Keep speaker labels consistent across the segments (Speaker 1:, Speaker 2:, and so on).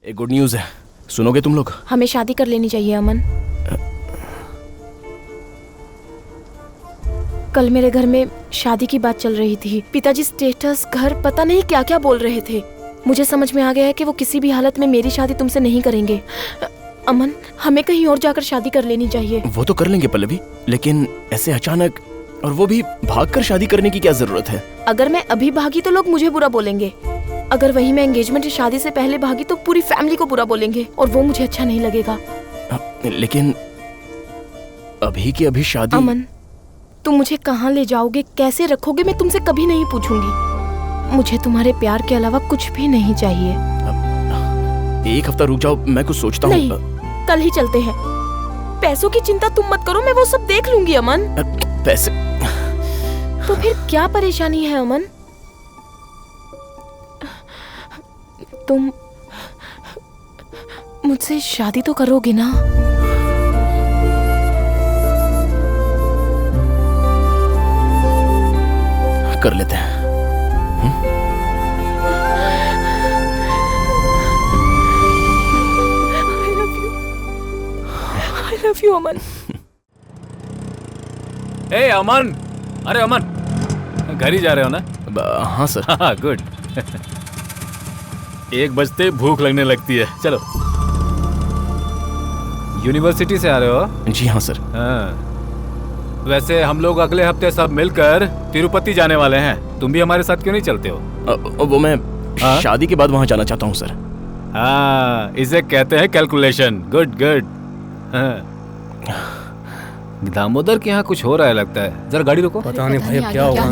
Speaker 1: एक good news है, सुनोगे तुम लोग?
Speaker 2: हमें शादी कर लेनी चाहिए अमन। कल मेरे घर में शादी की बात चल रही थी। पिताजी स्टेटस, घर, पता नहीं क्या क्या बोल रहे थे। मुझे समझ में आ गया है कि वो किसी भी हालत में मेरी शादी तुमसे नहीं करेंगे। अमन, हमें कहीं और जाकर शादी कर लेनी चाहिए।
Speaker 1: वो तो कर लेंगे पल्लवी, लेकिन ऐसे अचानक, और वो भी भागकर शादी करने की क्या जरूरत है?
Speaker 2: अगर मैं अभी भागी तो लोग मुझे बुरा बोलेंगे। अगर वही मैं एंगेजमेंट शादी से पहले भागी तो पूरी फैमिली को बुरा बोलेंगे और वो मुझे अच्छा नहीं लगेगा।
Speaker 1: लेकिन अभी की अभी शादी।
Speaker 2: अमन, तुम मुझे कहाँ ले जाओगे, कैसे रखोगे, मैं तुमसे कभी नहीं पूछूंगी। मुझे तुम्हारे प्यार के अलावा कुछ भी नहीं चाहिए।
Speaker 1: एक हफ्ता रुक जाओ, मैं कुछ सोचता हूँ।
Speaker 2: नहीं, कल ही चलते हैं। पैसों की चिंता तुम मत करो, मैं वो सब देख लूंगी। अमन,
Speaker 1: पैसे?
Speaker 2: तो फिर क्या परेशानी है अमन? तुम मुझसे शादी तो करोगे ना?
Speaker 1: कर लेते हैं।
Speaker 2: I love you, अमन।
Speaker 3: ए अमन, अरे अमन, घर ही जा रहे हो ना?
Speaker 1: हाँ सर।
Speaker 3: हाँ, गुड। 1 बजते भूख लगने लगती है। चलो। यूनिवर्सिटी से आ रहे हो?
Speaker 1: जी हाँ सर।
Speaker 3: हाँ। वैसे हम लोग अगले हफ्ते सब मिलकर तिरुपति जाने वाले हैं। तुम भी हमारे साथ क्यों नहीं चलते हो?
Speaker 1: वो मैं शादी के बाद वहाँ जाना चाहता हूँ सर।
Speaker 3: हाँ, इसे कहते हैं कैलकुलेशन। Good good. हाँ। दामोदर के यहाँ कुछ हो रहा है लगता है। जरा गाड़ी रोको।
Speaker 4: पता नहीं भाई अब क्या होगा।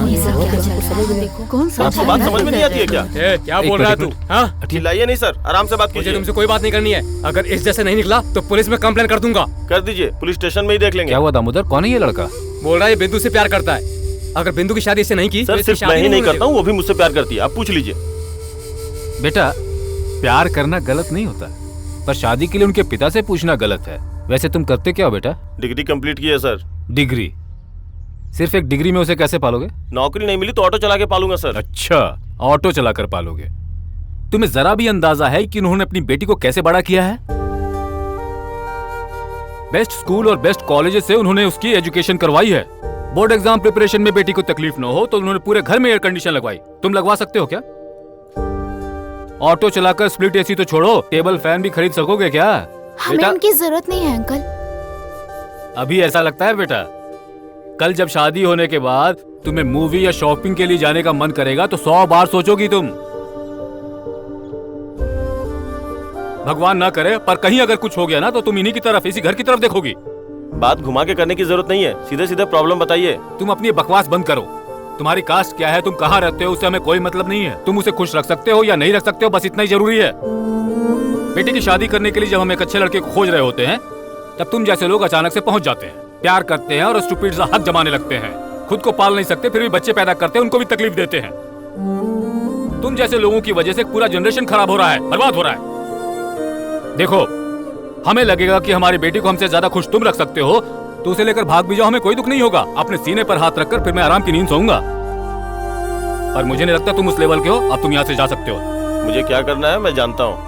Speaker 5: आपको बात समझ में नहीं आती है क्या?
Speaker 4: क्या बोल रहा है तू? हाँ,
Speaker 5: चिल्लाइए नहीं सर, आराम से बात
Speaker 4: मुझे
Speaker 5: कीजिए।
Speaker 4: तुमसे कोई बात नहीं करनी है। अगर इस जैसे नहीं निकला तो पुलिस में कंप्लेन कर दूंगा।
Speaker 5: कर दीजिए, पुलिस स्टेशन में ही देख लेंगे।
Speaker 3: क्या हुआ दामोदर? कौन है ये लड़का?
Speaker 4: बोल रहा है बिंदु से प्यार करता है। अगर बिंदु की शादी इससे नहीं की
Speaker 5: सर
Speaker 4: तो इसकी
Speaker 5: सिर्फ मैं
Speaker 4: शादी
Speaker 5: ही नहीं
Speaker 4: होने
Speaker 5: करता हूँ, वो भी मुझसे प्यार करती है। आप पूछ लीजिए।
Speaker 3: बेटा, प्यार करना गलत नहीं होता, पर शादी के लिए उनके पिता से पूछना गलत है। वैसे तुम करते क्या हो बेटा?
Speaker 5: डिग्री कंप्लीट की है सर।
Speaker 3: डिग्री? सिर्फ एक डिग्री में उसे कैसे पालोगे?
Speaker 5: नौकरी नहीं मिली तो ऑटो चला के पालूंगा सर।
Speaker 3: अच्छा, ऑटो चलाकर पालोगे। तुम्हें जरा भी अंदाजा है कि उन्होंने अपनी बेटी को कैसे बड़ा किया है? बेस्ट स्कूल और बेस्ट कॉलेज से उन्होंने उसकी एजुकेशन करवाई है। बोर्ड एग्जाम प्रिपरेशन में बेटी को तकलीफ न हो तो उन्होंने पूरे घर में एयर कंडीशन लगवाई। तुम लगवा सकते हो क्या? ऑटो चलाकर स्प्लिट एसी तो छोड़ो, टेबल फैन भी खरीद सकोगे क्या?
Speaker 2: हमें उनकी जरूरत नहीं है अंकल।
Speaker 3: अभी ऐसा लगता है बेटा? कल जब शादी होने के बाद तुम्हें मूवी या शॉपिंग के लिए जाने का मन करेगा तो 100 बार सोचोगी तुम। भगवान ना करे, पर कहीं अगर कुछ हो गया ना तो तुम इन्हीं की तरफ, इसी घर की तरफ देखोगी।
Speaker 5: बात घुमा के करने की जरूरत नहीं है, सीधे सीधे प्रॉब्लम बताइए।
Speaker 3: तुम अपनी बकवास बंद करो। तुम्हारी कास्ट क्या है, तुम कहाँ रहते हो, उससे हमें कोई मतलब नहीं है। तुम उसे खुश रख सकते हो या नहीं रख सकते हो, बस इतना ही जरूरी है। बेटी की शादी करने के लिए जब हम एक अच्छे लड़के को खोज रहे होते हैं तब तुम जैसे लोग अचानक से पहुंच जाते हैं, प्यार करते हैं और स्टूपिड सा हक जमाने लगते हैं। खुद को पाल नहीं सकते फिर भी बच्चे पैदा करते हैं, उनको भी तकलीफ देते हैं। तुम जैसे लोगों की वजह से पूरा जनरेशन खराब हो रहा है, बर्बाद हो रहा है। देखो, हमें लगेगा कि हमारी बेटी को हमसे ज्यादा खुश तुम रख सकते हो तो उसे लेकर भाग भी जाओ, हमें कोई दुख नहीं होगा। अपने सीने पर हाथ रखकर फिर मैं आराम की नींद सोऊंगा। पर मुझे नहीं लगता तुम उस लेवल के हो। अब तुम यहाँ से जा सकते हो।
Speaker 5: मुझे क्या करना है मैं जानता हूँ।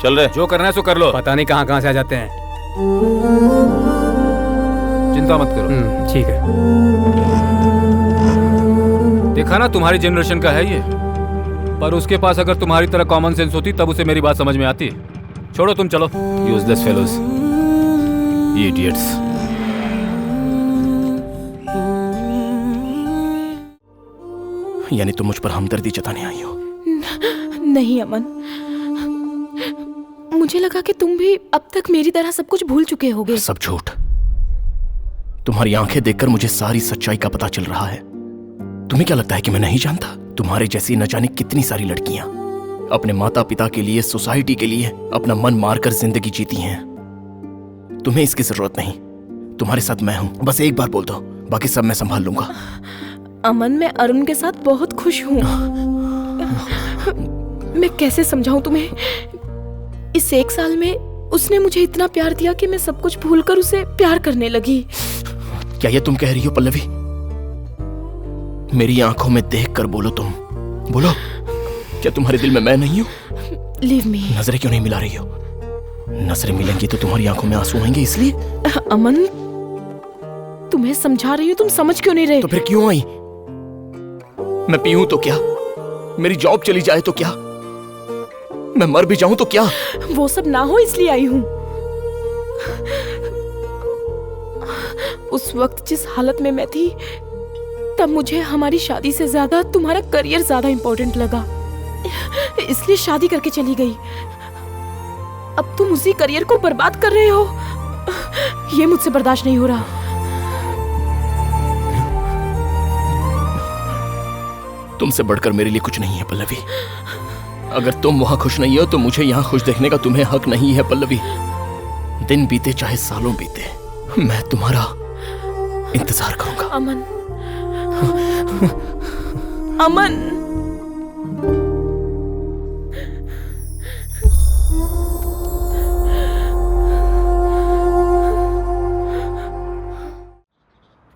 Speaker 5: चल रहे।
Speaker 3: जो करना है सो कर लो।
Speaker 4: पता नहीं कहाँ से आ जाते हैं।
Speaker 3: चिंता मत करो।
Speaker 4: ठीक है।
Speaker 3: देखा ना, तुम्हारी जनरेशन का है ये। पर उसके पास अगर तुम्हारी तरह कॉमन सेंस होती तब उसे मेरी बात समझ में आती। छोड़ो, तुम चलो। Useless fellows, idiots.
Speaker 1: यानी तुम मुझ पर हमदर्दी जताने आई हो?
Speaker 2: नहीं अमन, मुझे लगा कि तुम भी अब तक मेरी तरह सब कुछ भूल चुके होगे।
Speaker 1: सब झूठ। तुम्हारी आंखें देखकर मुझे सारी सच्चाई का पता चल रहा है। तुम्हें क्या लगता है कि मैं नहीं जानता? तुम्हारे जैसी न जाने कितनी सारी लड़कियां अपने माता पिता के लिए, सोसाइटी के लिए अपना मन मारकर जिंदगी जीती हैं। तुम्हें इसकी जरूरत नहीं। तुम्हारे साथ मैं हूं, बस एक बार बोल दो, बाकी सब मैं संभाल लूंगा।
Speaker 2: अमन, मैं अरुण के साथ बहुत खुश हूँ। मैं कैसे समझाऊं तुम्हें? इस 1 साल में उसने मुझे इतना प्यार दिया कि मैं सब कुछ भूलकर उसे प्यार करने लगी।
Speaker 1: क्या ये तुम कह रही हो पल्लवी? मेरी आंखों में देखकर बोलो तुम। बोलो, क्या तुम्हारे दिल में मैं नहीं हूँ?
Speaker 2: Leave me.
Speaker 1: नजरें क्यों नहीं मिला रही हो? नजरें मिलेंगी तो तुम्हारी आंखों में आंसू आएंगे, इसलिए।
Speaker 2: अमन, तुम्हें समझा रही हूँ, तुम समझ क्यों नहीं रहे?
Speaker 1: तो फिर क्यों आई? मैं पीऊं तो क्या? मेरी जॉब चली जाए तो क्या? मैं मर भी जाऊं तो क्या?
Speaker 2: वो सब ना हो इसलिए आई हूँ। उस वक्त जिस हालत में मैं थी, तब मुझे हमारी शादी से ज्यादा तुम्हारा करियर ज्यादा इंपॉर्टेंट लगा, इसलिए शादी करके चली गई। अब तुम उसी करियर को बर्बाद कर रहे हो, ये मुझसे बर्दाश्त नहीं हो रहा।
Speaker 1: तुमसे बढ़कर मेरे लिए कुछ नहीं है पल्लवी। अगर तुम वहां खुश नहीं हो तो मुझे यहां खुश देखने का तुम्हें हक नहीं है पल्लवी। दिन बीते चाहे सालों बीते, मैं तुम्हारा इंतजार करूंगा।
Speaker 2: अमन, अमन,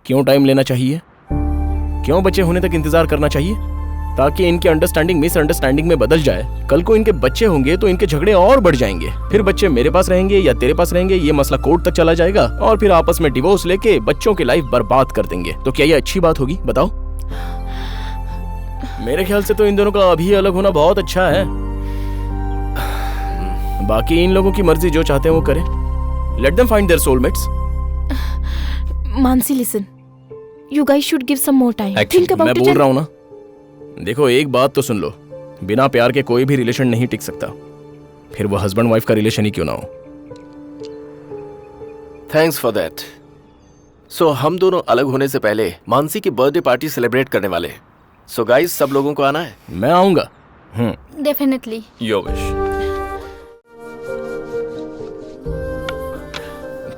Speaker 1: क्यों टाइम लेना चाहिए? क्यों बच्चे होने तक इंतजार करना चाहिए? ताकि इनकी अंडरस्टैंडिंग मिसअंडरस्टैंडिंग में बदल जाए। कल को इनके बच्चे होंगे तो इनके झगड़े और बढ़ जाएंगे। फिर बच्चे मेरे पास रहेंगे या तेरे पास रहेंगे, ये मसला कोर्ट तक चला जाएगा और फिर आपस में डिवोर्स लेके बच्चों की लाइफ बर्बाद कर देंगे। तो क्या ये अच्छी बात होगी? बताओ। मेरे ख्याल से तो इन दोनों का अभी अलग होना बहुत अच्छा है। बाकी इन लोगों की मर्जी, जो चाहते हैं वो करें। Let them find their soulmates.
Speaker 2: Mansi, listen, you guys should give some more time. Think about
Speaker 1: मैं
Speaker 2: इट।
Speaker 1: बोल रहा हूँ ना, देखो एक बात तो सुन लो, बिना प्यार के कोई भी रिलेशन नहीं टिक सकता, फिर वो हस्बैंड वाइफ का रिलेशन ही क्यों ना हो।
Speaker 6: Thanks for that. सो हम दोनों अलग होने से पहले मानसी की बर्थडे पार्टी सेलिब्रेट करने वाले। सो गाइस, सब लोगों को आना है।
Speaker 1: मैं आऊंगा।
Speaker 7: डेफिनेटली।
Speaker 3: Your wish.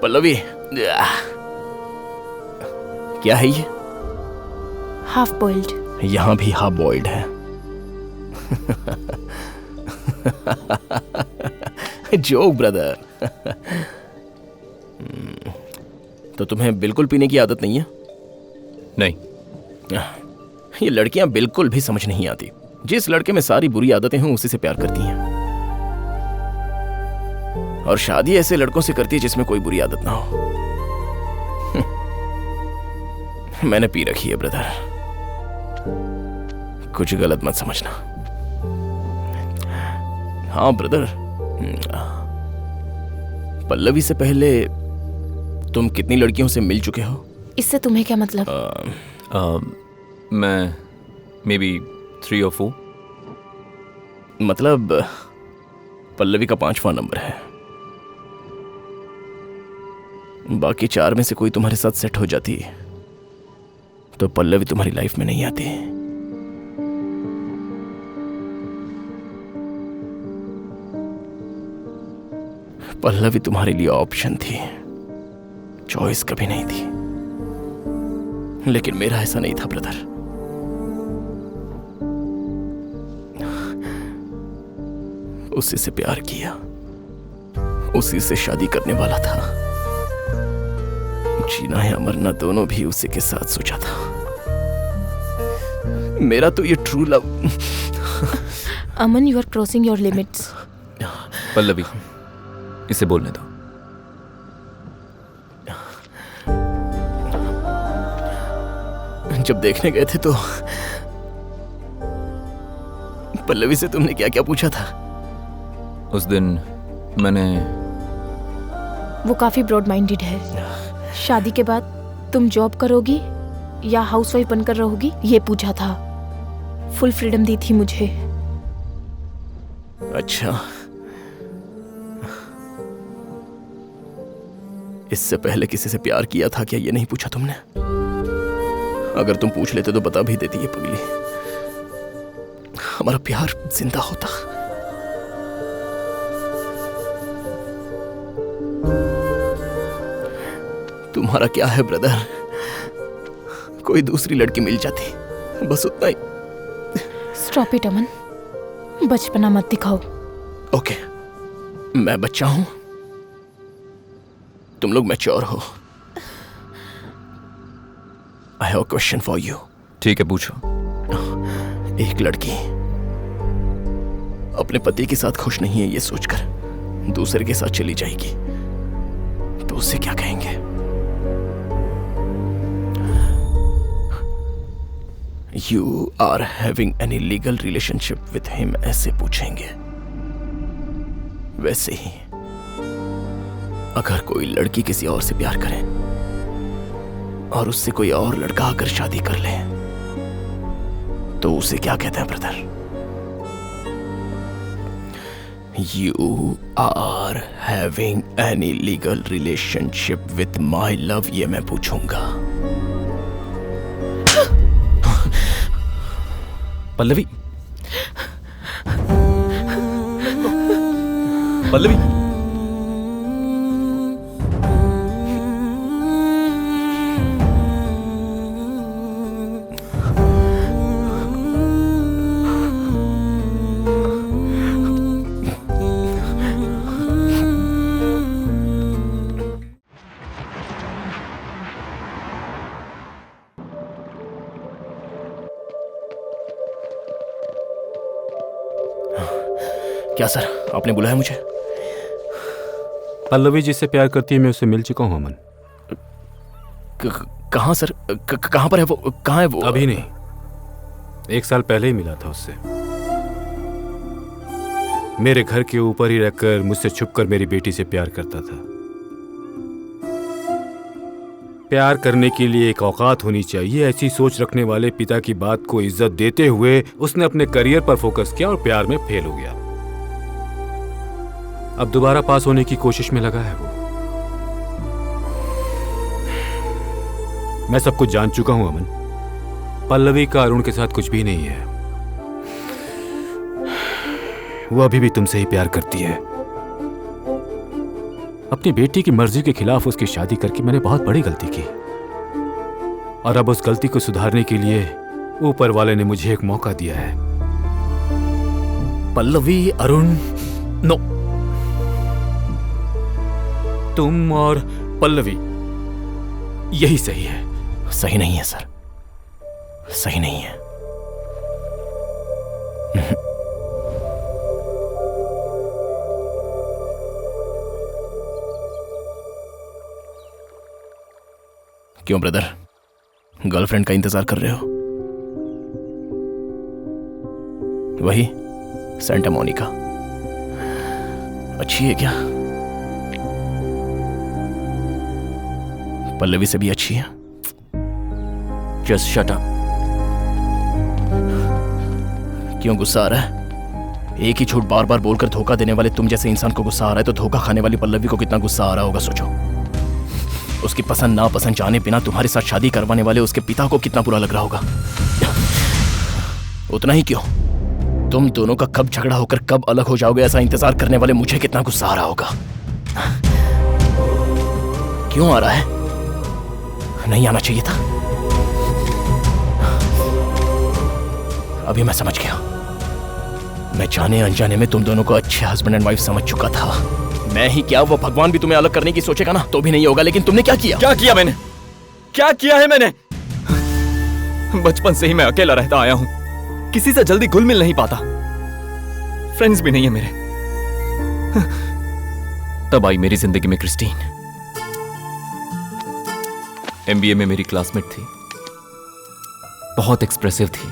Speaker 1: पल्लवी, क्या है ये?
Speaker 2: Half boiled.
Speaker 1: यहां भी हाफ बॉइल्ड है। Joke brother. तो तुम्हें बिल्कुल पीने की आदत नहीं है?
Speaker 3: नहीं।
Speaker 1: ये लड़कियां बिल्कुल भी समझ नहीं आती। जिस लड़के में सारी बुरी आदतें हों उसी से प्यार करती हैं, और शादी ऐसे लड़कों से करती है जिसमें कोई बुरी आदत ना हो। मैंने पी रखी है ब्रदर, कुछ गलत मत समझना। हाँ ब्रदर, पल्लवी से पहले तुम कितनी लड़कियों से मिल चुके हो?
Speaker 2: इससे तुम्हें क्या मतलब?
Speaker 3: मैं मे बी 3 or 4।
Speaker 1: मतलब पल्लवी का 5वां नंबर है। बाकी 4 में से कोई तुम्हारे साथ सेट हो जाती तो पल्लवी तुम्हारी लाइफ में नहीं आती। पल्लवी तुम्हारे लिए ऑप्शन थी, चॉइस कभी नहीं थी। लेकिन मेरा ऐसा नहीं था ब्रदर। उसी से प्यार किया, उसी से शादी करने वाला था। जीना या मरना दोनों भी उसी के साथ सोचा था। मेरा तो ये true love.
Speaker 2: Aman, you are crossing your limits.
Speaker 3: Pallavi, इसे बोलने दो।
Speaker 1: जब देखने गए थे तो पल्लवी से तुमने क्या क्या पूछा था?
Speaker 3: उस दिन मैंने
Speaker 2: वो काफी ब्रॉड माइंडेड है। शादी के बाद तुम जॉब करोगी या हाउसवाइफ बनकर रहोगी, ये पूछा था। फुल फ्रीडम दी थी मुझे।
Speaker 1: अच्छा, इससे पहले किसी से प्यार किया था क्या, ये नहीं पूछा तुमने? अगर तुम पूछ लेते तो बता भी देती है पगली, हमारा प्यार जिंदा होता। तुम्हारा क्या है ब्रदर, कोई दूसरी लड़की मिल जाती, बस उतना ही।
Speaker 2: स्टॉप इट अमन, बचपना मत दिखाओ।
Speaker 1: ओके, मैं बच्चा हूं, तुम लोग मैच्योर हो। I have a question for you.
Speaker 3: ठीक है, पूछो।
Speaker 1: एक लड़की अपने पति के साथ खुश नहीं है ये सोचकर दूसरे के साथ चली जाएगी तो उससे क्या कहेंगे? You are having any legal relationship with him ऐसे पूछेंगे। वैसे ही अगर कोई लड़की किसी और से प्यार करे और उससे कोई और लड़का आकर शादी कर ले तो उसे क्या कहते हैं brother? You are having any legal relationship with my love ये मैं पूछूंगा।
Speaker 8: पल्लवी, पल्लवी,
Speaker 1: क्या सर, आपने बुलाया मुझे?
Speaker 3: पल्लवी जिससे प्यार करती है मैं उससे मिल चुका हूं अमन।
Speaker 1: कहाँ सर? कहाँ पर है वो? कहाँ है वो?
Speaker 3: अभी नहीं, 1 साल पहले ही मिला था उससे। मेरे घर के ऊपर ही रहकर मुझसे छुपकर मेरी बेटी से प्यार करता था। प्यार करने के लिए एक औकात होनी चाहिए, ऐसी सोच रखने वाले पिता की बात को इज्जत देते हुए उसने अपने करियर पर फोकस किया और प्यार में फेल हो गया। अब दोबारा पास होने की कोशिश में लगा है वो। मैं सब कुछ जान चुका हूं अमन। पल्लवी का अरुण के साथ कुछ भी नहीं है। वो अभी भी तुमसे ही प्यार करती है। अपनी बेटी की मर्जी के खिलाफ उसकी शादी करके मैंने बहुत बड़ी गलती की और अब उस गलती को सुधारने के लिए ऊपर वाले ने मुझे एक मौका दिया है। पल्लवी, अरुण, नो, तुम और पल्लवी, यही सही है।
Speaker 1: सही नहीं है सर, सही नहीं है। क्यों ब्रदर, गर्लफ्रेंड का इंतजार कर रहे हो? वही सेंटा मोनिका अच्छी है क्या? पल्लवी से भी अच्छी है? Just shut up. क्यों गुस्सा आ रहा है? एक ही झूठ बार बार बोलकर धोखा देने वाले तुम जैसे इंसान को गुस्सा आ रहा है तो धोखा खाने वाली पल्लवी को कितना गुस्सा आ रहा होगा सोचो। उसकी पसंद नापसंद जाने बिना तुम्हारे साथ शादी करवाने वाले उसके पिता को कितना बुरा लग रहा होगा। उतना ही क्यों, तुम दोनों का कब झगड़ा होकर कब अलग हो जाओगे ऐसा इंतजार करने वाले मुझे कितना गुस्सा आ रहा होगा। क्यों आ रहा है? नहीं आना चाहिए था। अभी मैं समझ गया। मैं जाने अनजाने में तुम दोनों को अच्छे हस्बैंड एंड वाइफ समझ चुका था। मैं ही क्या, वो भगवान भी तुम्हें अलग करने की सोचेगा ना तो भी नहीं होगा। लेकिन तुमने क्या किया?
Speaker 8: क्या किया मैंने? क्या किया है मैंने? बचपन से ही मैं अकेला रहता आया हूं, किसी से जल्दी घुल मिल नहीं पाता, फ्रेंड्स भी नहीं है मेरे। तब आई मेरी जिंदगी में क्रिस्टीन। एमबीए में मेरी क्लासमेट थी, बहुत एक्सप्रेसिव थी,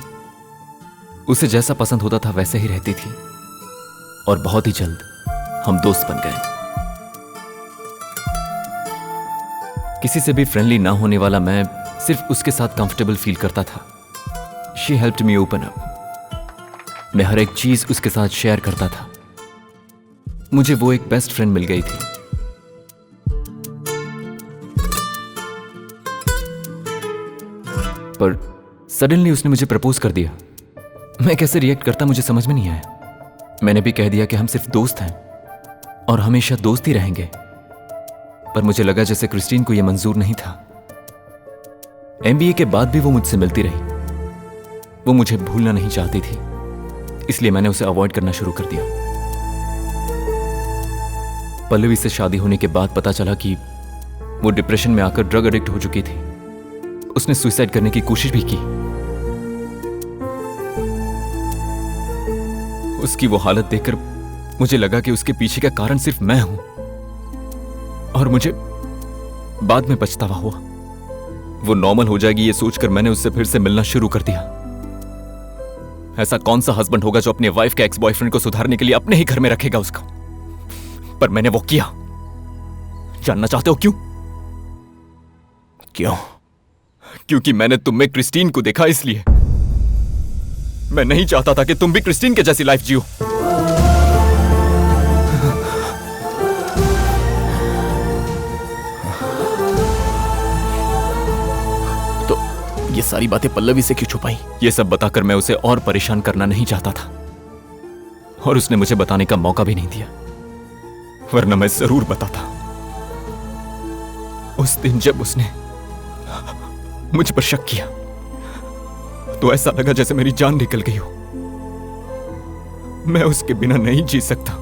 Speaker 8: उसे जैसा पसंद होता था वैसे ही रहती थी और बहुत ही जल्द हम दोस्त बन गए। किसी से भी फ्रेंडली ना होने वाला मैं सिर्फ उसके साथ कंफर्टेबल फील करता था। She helped me open up. मैं हर एक चीज उसके साथ शेयर करता था। मुझे वो एक बेस्ट फ्रेंड मिल गई थी। पर सडनली उसने मुझे प्रपोज कर दिया। मैं कैसे रिएक्ट करता मुझे समझ में नहीं आया। मैंने भी कह दिया कि हम सिर्फ दोस्त हैं और हमेशा दोस्त ही रहेंगे। पर मुझे लगा जैसे क्रिस्टीन को यह मंजूर नहीं था। एमबीए के बाद भी वो मुझसे मिलती रही। वो मुझे भूलना नहीं चाहती थी, इसलिए मैंने उसे अवॉइड करना शुरू कर दिया। पल्लवी से शादी होने के बाद पता चला कि वो डिप्रेशन में आकर ड्रग एडिक्ट हो चुकी थी। उसने सुसाइड करने की कोशिश भी की। उसकी वो हालत देखकर मुझे लगा कि उसके पीछे का कारण सिर्फ मैं हूं, और मुझे बाद में पछतावा हुआ। वो नॉर्मल हो जाएगी ये सोचकर मैंने उससे फिर से मिलना शुरू कर दिया। ऐसा कौन सा हस्बैंड होगा जो अपने वाइफ के एक्स बॉयफ्रेंड को सुधारने के लिए अपने ही घर में रखेगा उसको? पर मैंने वो किया। जानना चाहते हो क्यों?
Speaker 1: क्यों?
Speaker 8: क्योंकि मैंने तुम में क्रिस्टीन को देखा, इसलिए। मैं नहीं चाहता था कि तुम भी क्रिस्टीन के जैसी लाइफ जियो।
Speaker 1: तो ये सारी बातें पल्लवी से क्यों छुपाई?
Speaker 8: ये सब बताकर मैं उसे और परेशान करना नहीं चाहता था, और उसने मुझे बताने का मौका भी नहीं दिया, वरना मैं जरूर बताता। उस दिन जब उसने मुझ पर शक किया तो ऐसा लगा जैसे मेरी जान निकल गई हो। मैं उसके बिना नहीं जी सकता,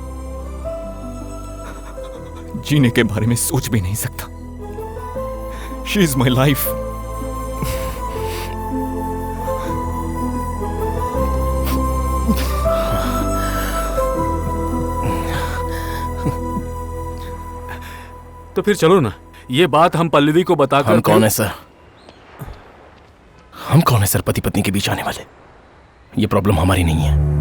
Speaker 8: जीने के बारे में सोच भी नहीं सकता। She is my life.
Speaker 3: तो फिर चलो ना, ये बात हम पल्लवी को बताकर।
Speaker 1: हम कौन है सर? हम कौन है सर पति पत्नी के बीच आने वाले? ये प्रॉब्लम हमारी नहीं है।